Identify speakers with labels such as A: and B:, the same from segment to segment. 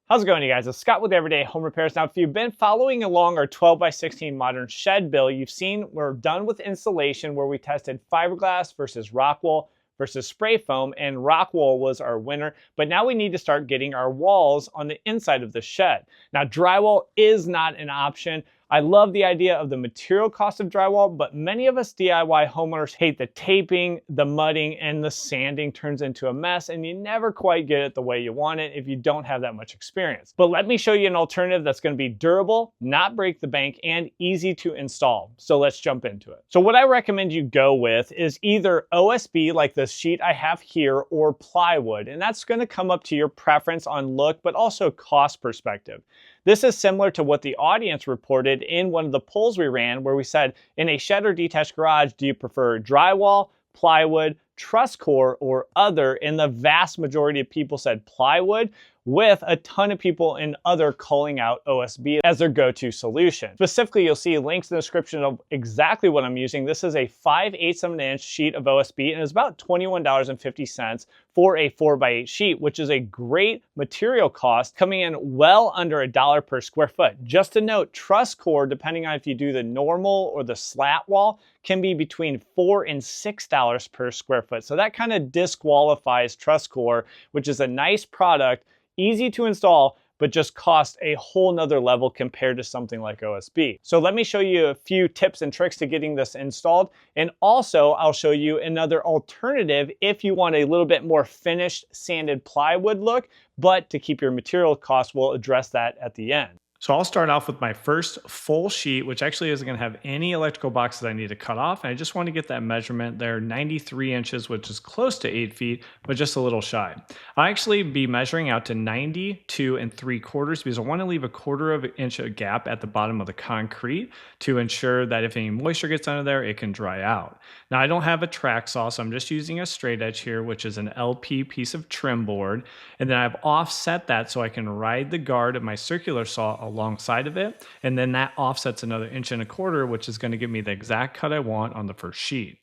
A: How's it going, you guys? It's Scott with Everyday Home Repairs. Now, if you've been following along our 12x16 modern shed build, you've seen we're done with installation where we tested fiberglass versus rock wool versus spray foam, and rock wool was our winner. But now we need to start getting our walls on the inside of the shed. Now, drywall is not an option. I love the idea of the material cost of drywall, but many of us DIY homeowners hate the taping, the mudding, and the sanding turns into a mess, and you never quite get it the way you want it if you don't have that much experience. But let me show you an alternative that's going to be durable, not break the bank, and easy to install. So let's jump into it. So what I recommend you go with is either OSB, like the sheet I have here, or plywood, and that's going to come up to your preference on look, but also cost perspective. This is similar to what the audience reported in one of the polls we ran, where we said, in a shed or detached garage, do you prefer drywall, plywood, truss core, or other? And the vast majority of people said plywood, with a ton of people in other calling out OSB as their go-to solution. Specifically, you'll see links in the description of exactly what I'm using. This is a 5/8 of an inch sheet of OSB, and it's about $21.50 for a 4x8 sheet, which is a great material cost, coming in well under $1 per square foot. Just a note, truss core, depending on if you do the normal or the slat wall, can be between $4 and $6 per square foot. So that kind of disqualifies truss core, which is a nice product, easy to install, but just cost a whole nother level compared to something like OSB. So let me show you a few tips and tricks to getting this installed. And also I'll show you another alternative if you want a little bit more finished sanded plywood look, but to keep your material costs, we'll address that at the end. So I'll start off with my first full sheet, which actually isn't going to have any electrical boxes I need to cut off. And I just want to get that measurement there, 93 inches, which is close to 8 feet, but just a little shy. I'll actually be measuring out to 92 3/4 because I want to leave a 1/4 of an inch of gap at the bottom of the concrete to ensure that if any moisture gets under there, it can dry out. Now, I don't have a track saw, so I'm just using a straight edge here, which is an LP piece of trim board. And then I've offset that so I can ride the guard of my circular saw alongside of it, and then that offsets another 1.25 inches, which is going to give me the exact cut I want on the first sheet.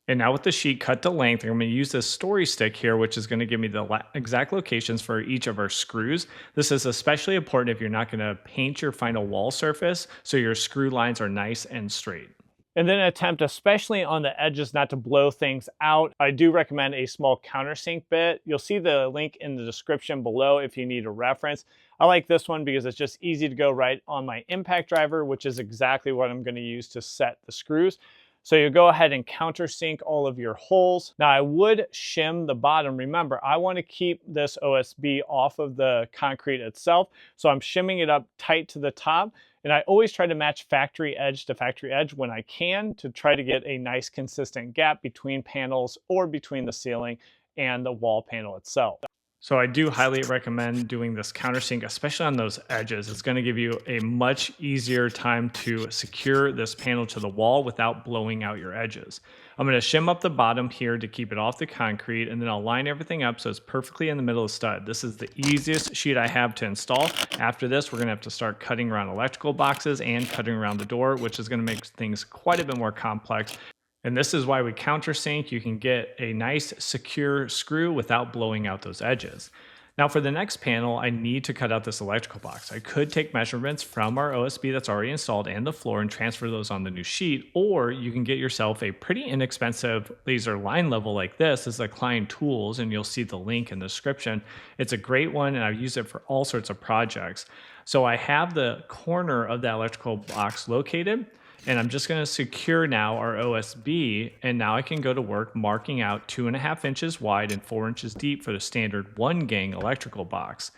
A: And now with the sheet cut to length, I'm going to use this story stick here, which is going to give me the exact locations for each of our screws. This is especially important if you're not going to paint your final wall surface, so your screw lines are nice and straight. And then attempt, especially on the edges, not to blow things out. I do recommend a small countersink bit. You'll see the link in the description below if you need a reference. I like this one because it's just easy to go right on my impact driver, which is exactly what I'm going to use to set the screws. So you go ahead and countersink all of your holes. Now I would shim the bottom. Remember, I want to keep this OSB off of the concrete itself. So I'm shimming it up tight to the top. And I always try to match factory edge to factory edge when I can to try to get a nice consistent gap between panels or between the ceiling and the wall panel itself. So I do highly recommend doing this countersink, especially on those edges. It's going to give you a much easier time to secure this panel to the wall without blowing out your edges. I'm going to shim up the bottom here to keep it off the concrete, and then I'll line everything up so it's perfectly in the middle of the stud. This is the easiest sheet I have to install. After this, we're going to have to start cutting around electrical boxes and cutting around the door, which is going to make things quite a bit more complex. And this is why we countersink. You can get a nice secure screw without blowing out those edges. Now for the next panel, I need to cut out this electrical box. I could take measurements from our OSB that's already installed and the floor and transfer those on the new sheet, or you can get yourself a pretty inexpensive laser line level like this. This is a Klein Tools, and you'll see the link in the description. It's a great one, and I've used it for all sorts of projects. So I have the corner of that electrical box located, and I'm just going to secure now our OSB, and now I can go to work marking out 2.5 inches wide and 4 inches deep for the standard 1-gang electrical box.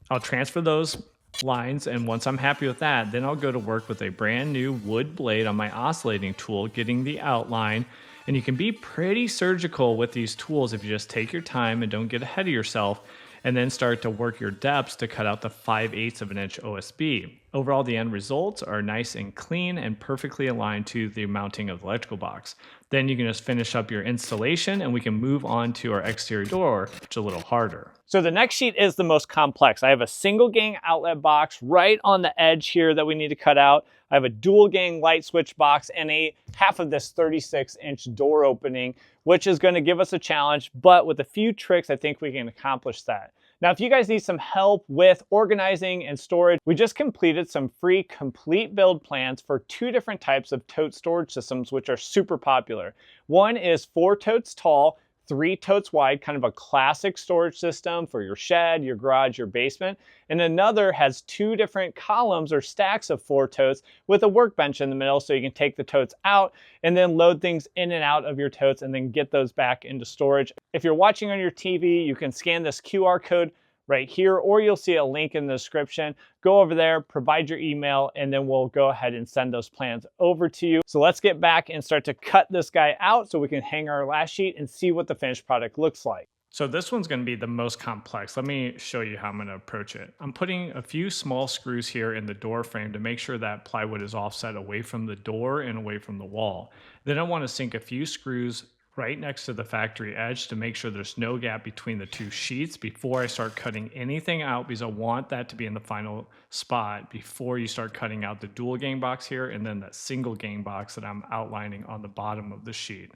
A: I'll transfer those lines, and once I'm happy with that, then I'll go to work with a brand new wood blade on my oscillating tool, getting the outline. And you can be pretty surgical with these tools if you just take your time and don't get ahead of yourself, and then start to work your depths to cut out the 5/8 of an inch OSB. Overall, the end results are nice and clean and perfectly aligned to the mounting of the electrical box. Then you can just finish up your installation, and we can move on to our exterior door, which is a little harder. So the next sheet is the most complex. I have a single gang outlet box right on the edge here that we need to cut out. I have a dual gang light switch box and a half of this 36-inch door opening, which is going to give us a challenge, but with a few tricks, I think we can accomplish that. Now, if you guys need some help with organizing and storage, we just completed some free complete build plans for 2 different types of tote storage systems, which are super popular. One is 4 totes tall, 3 totes wide, kind of a classic storage system for your shed, your garage, your basement. And another has 2 different columns or stacks of 4 totes with a workbench in the middle, so you can take the totes out and then load things in and out of your totes and then get those back into storage. If you're watching on your TV, you can scan this QR code right here, or you'll see a link in the description. Go over there, provide your email, and then we'll go ahead and send those plans over to you. So let's get back and start to cut this guy out so we can hang our last sheet and see what the finished product looks like. So this one's going to be the most complex. Let me show you how I'm going to approach it. I'm putting a few small screws here in the door frame to make sure that plywood is offset away from the door and away from the wall. Then I want to sink a few screws right next to the factory edge to make sure there's no gap between the 2 sheets before I start cutting anything out, because I want that to be in the final spot before you start cutting out the dual gang box here and then that single gang box that I'm outlining on the bottom of the sheet.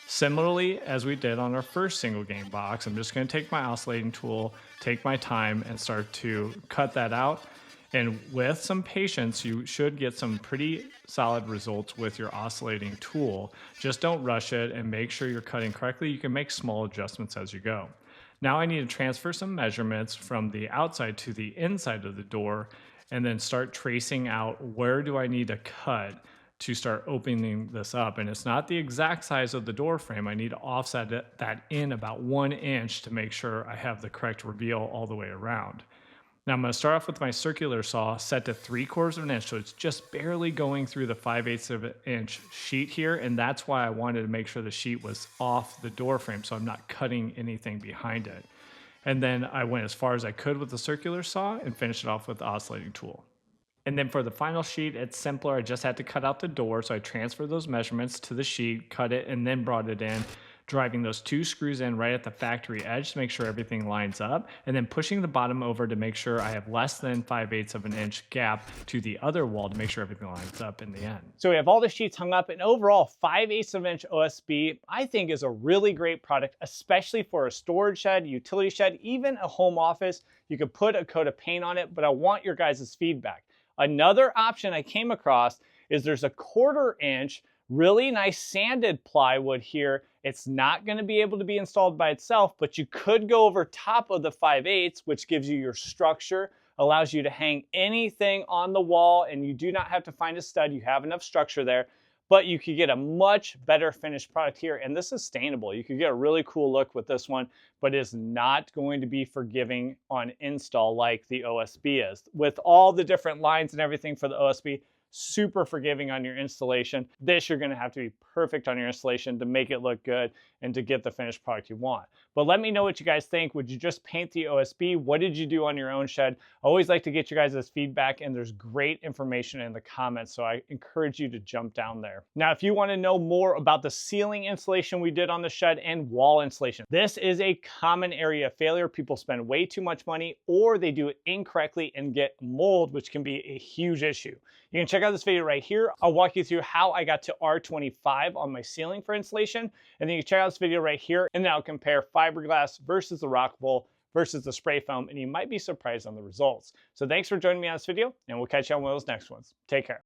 A: Similarly, as we did on our first single gang box, I'm just going to take my oscillating tool, take my time, and start to cut that out. And with some patience, you should get some pretty solid results with your oscillating tool. Just don't rush it and make sure you're cutting correctly. You can make small adjustments as you go. Now I need to transfer some measurements from the outside to the inside of the door and then start tracing out where do I need to cut to start opening this up. And it's not the exact size of the door frame. I need to offset that in about 1 inch to make sure I have the correct reveal all the way around. Now I'm going to start off with my circular saw set to 3/4 of an inch, so it's just barely going through the 5/8 of an inch sheet here, and that's why I wanted to make sure the sheet was off the door frame so I'm not cutting anything behind it. And then I went as far as I could with the circular saw and finished it off with the oscillating tool. And then for the final sheet, it's simpler. I just had to cut out the door, so I transferred those measurements to the sheet, cut it, and then brought it in, driving those 2 screws in right at the factory edge to make sure everything lines up, and then pushing the bottom over to make sure I have less than 5/8 of an inch gap to the other wall to make sure everything lines up in the end. So we have all the sheets hung up, and overall 5/8 of an inch OSB I think is a really great product, especially for a storage shed, utility shed, even a home office. You could put a coat of paint on it, but I want your guys' feedback. Another option I came across is there's a 1/4 inch really nice sanded plywood here. It's not going to be able to be installed by itself, but you could go over top of the 5/8, which gives you your structure, allows you to hang anything on the wall, and you do not have to find a stud. You have enough structure there, but you could get a much better finished product here. And this is sustainable. You could get a really cool look with this one, but is not going to be forgiving on install like the OSB is. With all the different lines and everything for the OSB, super forgiving on your installation. This, you're going to have to be perfect on your installation to make it look good and to get the finished product you want. But let me know what you guys think. Would you just paint the OSB? What did you do on your own shed? I always like to get you guys' feedback, and there's great information in the comments, so I encourage you to jump down there. Now, if you want to know more about the ceiling installation we did on the shed and wall installation, this is a common area of failure. People spend way too much money, or they do it incorrectly and get mold, which can be a huge issue. You can check out this video right here. I'll walk you through how I got to R25 on my ceiling for installation. And then you can check out this video right here, and then I'll compare fiberglass versus the rock wool versus the spray foam, and you might be surprised on the results. So thanks for joining me on this video, and we'll catch you on one of those next ones. Take care.